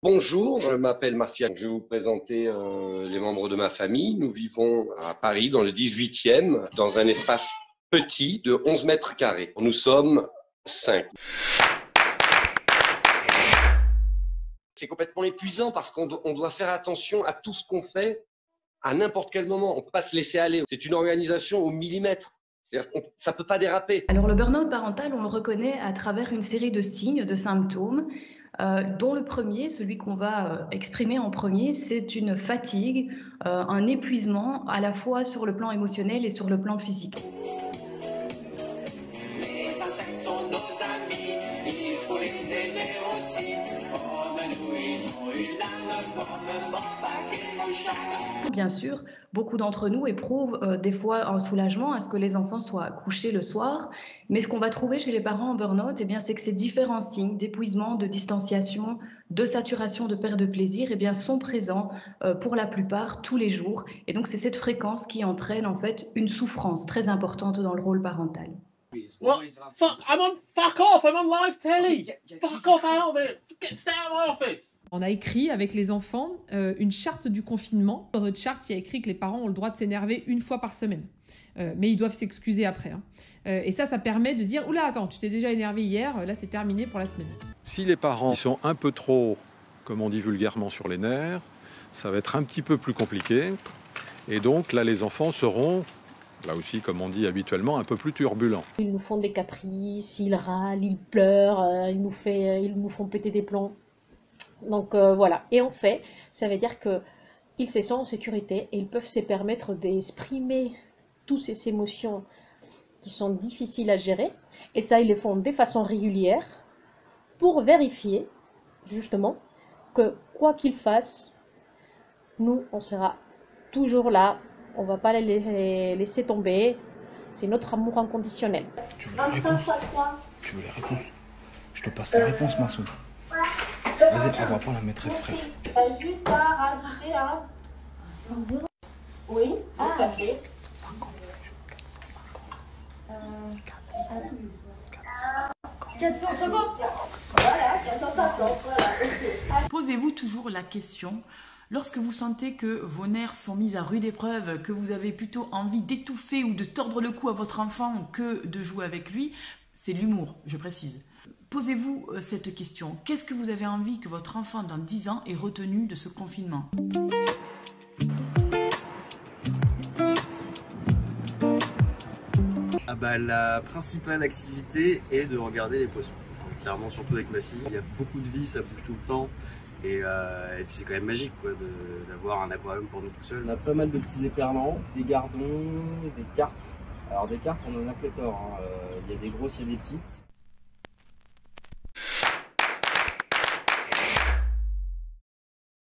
Bonjour, je m'appelle Martial. Je vais vous présenter les membres de ma famille. Nous vivons à Paris, dans le 18e, dans un espace petit de 11 mètres carrés. Nous sommes 5. C'est complètement épuisant parce qu'on doit faire attention à tout ce qu'on fait à n'importe quel moment. On ne peut pas se laisser aller. C'est une organisation au millimètre. C'est-à-dire que ça ne peut pas déraper. Alors le burn-out parental, on le reconnaît à travers une série de signes, de symptômes, dont le premier, celui qu'on va exprimer en premier, c'est une fatigue, un épuisement à la fois sur le plan émotionnel et sur le plan physique. Les insectes sont nos amis, il faut les aimer aussi. Comme nous, ils ont eu l'âme, comme paquet de mouchards. Bien sûr, beaucoup d'entre nous éprouvent des fois un soulagement à ce que les enfants soient couchés le soir, mais ce qu'on va trouver chez les parents en burn-out, eh bien, c'est que ces différents signes d'épuisement, de distanciation, de saturation, de perte de plaisir, eh bien, sont présents pour la plupart tous les jours. Et donc, c'est cette fréquence qui entraîne en fait une souffrance très importante dans le rôle parental. What? Fuck off! I'm on live telly! Fuck off out of it! Stay out of my office! On a écrit avec les enfants une charte du confinement. Dans notre charte, il y a écrit que les parents ont le droit de s'énerver une fois par semaine. Mais ils doivent s'excuser après. Hein. Et ça permet de dire « Oula, attends, tu t'es déjà énervé hier, là c'est terminé pour la semaine. » Si les parents sont un peu trop, comme on dit vulgairement, sur les nerfs, ça va être un petit peu plus compliqué. Et donc là, les enfants seront, là aussi, comme on dit habituellement, un peu plus turbulents. Ils nous font des caprices, ils râlent, ils pleurent, ils nous font péter des plombs. Donc voilà, et en fait, ça veut dire qu'ils se sentent en sécurité et ils peuvent se permettre d'exprimer toutes ces émotions qui sont difficiles à gérer. Et ça, ils le font de façon régulière pour vérifier, justement, que quoi qu'ils fassent, nous, on sera toujours là, on ne va pas les laisser tomber. C'est notre amour inconditionnel. Tu veux les réponses? Tu veux les réponses? Je te passe les réponses, Masson. Vas-y, on va prendre la maîtresse prête. T'as juste à rajouter un 0. Oui, ça fait 50. 450. Voilà, 450, voilà. Posez-vous toujours la question, lorsque vous sentez que vos nerfs sont mis à rude épreuve, que vous avez plutôt envie d'étouffer ou de tordre le cou à votre enfant que de jouer avec lui, c'est l'humour, je précise. Posez-vous cette question. Qu'est-ce que vous avez envie que votre enfant dans 10 ans ait retenu de ce confinement ? La principale activité est de regarder les poissons. Clairement, surtout avec ma fille, il y a beaucoup de vie, ça bouge tout le temps. Et puis c'est quand même magique quoi, d'avoir un aquarium pour nous tout seuls. On a pas mal de petits éperlans, des gardons, des carpes. Alors des carpes, on en a pléthore. Il y a des grosses et des petites.